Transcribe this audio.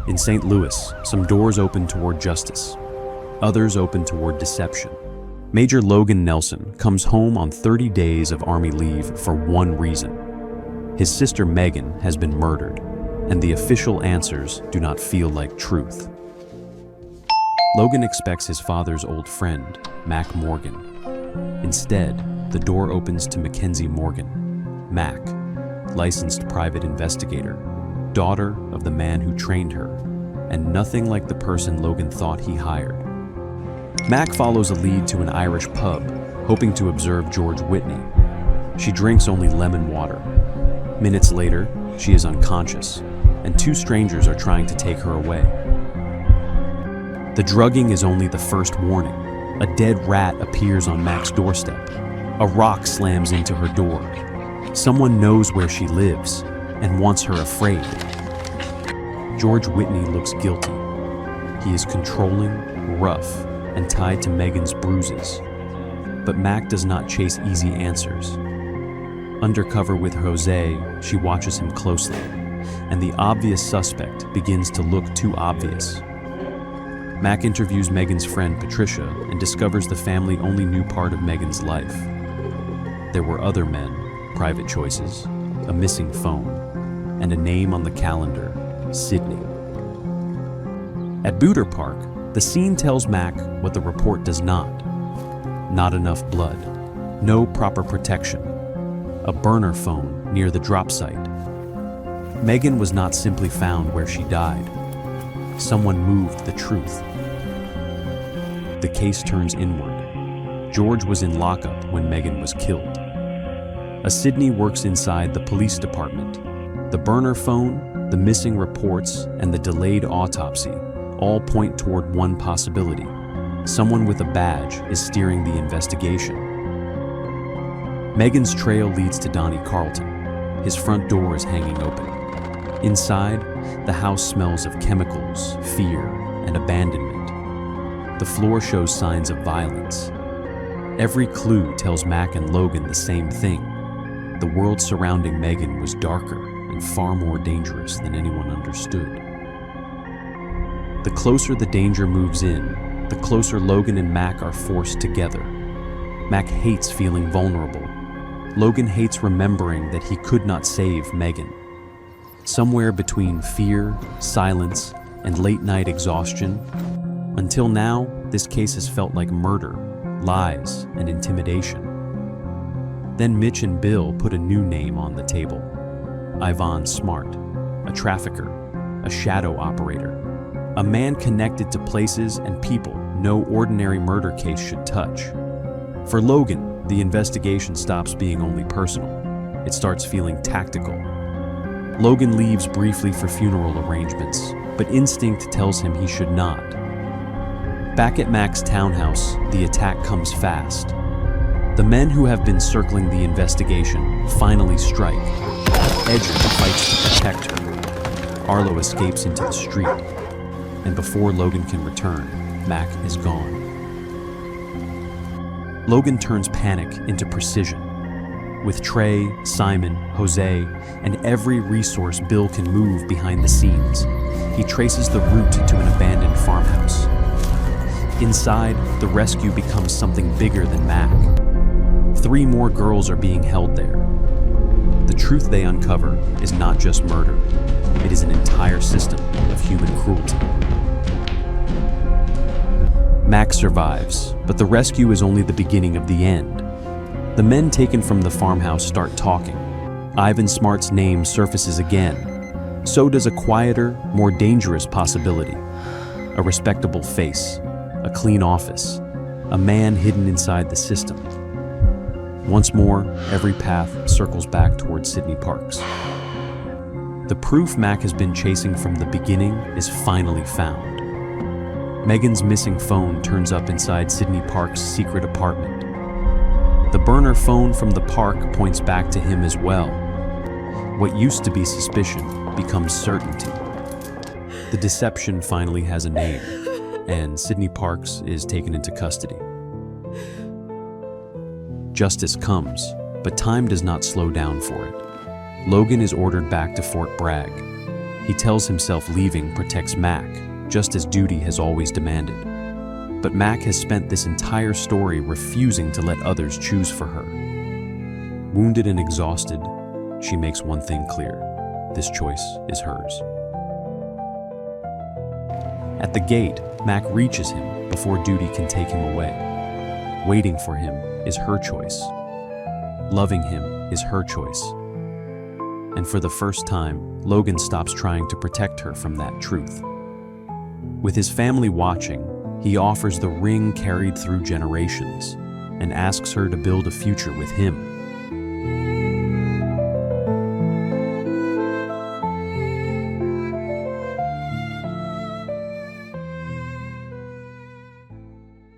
In St. Louis, some doors open toward justice. Others open toward deception. Major Logan Nelson comes home on 30 days of Army leave for one reason. His sister Megan has been murdered, and the official answers do not feel like truth. Logan expects his father's old friend, Mac Morgan. Instead, the door opens to McKenzie Morgan, Mac, licensed private investigator, daughter of the man who trained her, and nothing like the person Logan thought he hired. Mac follows a lead to an Irish pub, hoping to observe George Whitney. She drinks only lemon water. Minutes later, she is unconscious, and two strangers are trying to take her away. The drugging is only the first warning. A dead rat appears on Mac's doorstep. A rock slams into her door. Someone knows where she lives and wants her afraid. George Whitney looks guilty. He is controlling, rough, and tied to Megan's bruises. But Mac does not chase easy answers. Undercover with Jose, she watches him closely, and the obvious suspect begins to look too obvious. Mac interviews Megan's friend Patricia and discovers the family only knew part of Megan's life. There were other men, private choices, a missing phone, and a name on the calendar, Sydney. At Booter Park, the scene tells Mac what the report does not. Not enough blood, no proper protection, a burner phone near the drop site. Megan was not simply found where she died. Someone moved the truth. The case turns inward. George was in lockup when Megan was killed. A Sydney works inside the police department. The burner phone, the missing reports, and the delayed autopsy all point toward one possibility. Someone with a badge is steering the investigation. Megan's trail leads to Donnie Carlton. His front door is hanging open. Inside, the house smells of chemicals, fear, and abandonment. The floor shows signs of violence. Every clue tells Mac and Logan the same thing. The world surrounding Megan was darker and far more dangerous than anyone understood. The closer the danger moves in, the closer Logan and Mac are forced together. Mac hates feeling vulnerable. Logan hates remembering that he could not save Megan. Somewhere between fear, silence, and late-night exhaustion. Until now, this case has felt like murder, lies, and intimidation. Then Mitch and Bill put a new name on the table. Ivan Smart, a trafficker, a shadow operator, a man connected to places and people no ordinary murder case should touch. For Logan, the investigation stops being only personal. It starts feeling tactical. Logan leaves briefly for funeral arrangements, but instinct tells him he should not. Back at Mac's townhouse, the attack comes fast. The men who have been circling the investigation finally strike. Edger fights to protect her. Arlo escapes into the street, and before Logan can return, Mac is gone. Logan turns panic into precision. With Trey, Simon, Jose, and every resource Bill can move behind the scenes, he traces the route to an abandoned farmhouse. Inside, the rescue becomes something bigger than Mac. 3 more girls are being held there. The truth they uncover is not just murder. It is an entire system of human cruelty. Mac survives, but the rescue is only the beginning of the end. The men taken from the farmhouse start talking. Ivan Smart's name surfaces again. So does a quieter, more dangerous possibility. A respectable face, a clean office, a man hidden inside the system. Once more, every path circles back towards Sydney Parks. The proof Mac has been chasing from the beginning is finally found. Megan's missing phone turns up inside Sydney Parks' secret apartment. The burner phone from the park points back to him as well. What used to be suspicion becomes certainty. The deception finally has a name, and Sydney Parks is taken into custody. Justice comes, but time does not slow down for it. Logan is ordered back to Fort Bragg. He tells himself leaving protects Mac, just as duty has always demanded. But Mac has spent this entire story refusing to let others choose for her. Wounded and exhausted, she makes one thing clear: this choice is hers. At the gate, Mac reaches him before duty can take him away. Waiting for him is her choice. Loving him is her choice. And for the first time, Logan stops trying to protect her from that truth. With his family watching, he offers the ring carried through generations and asks her to build a future with him.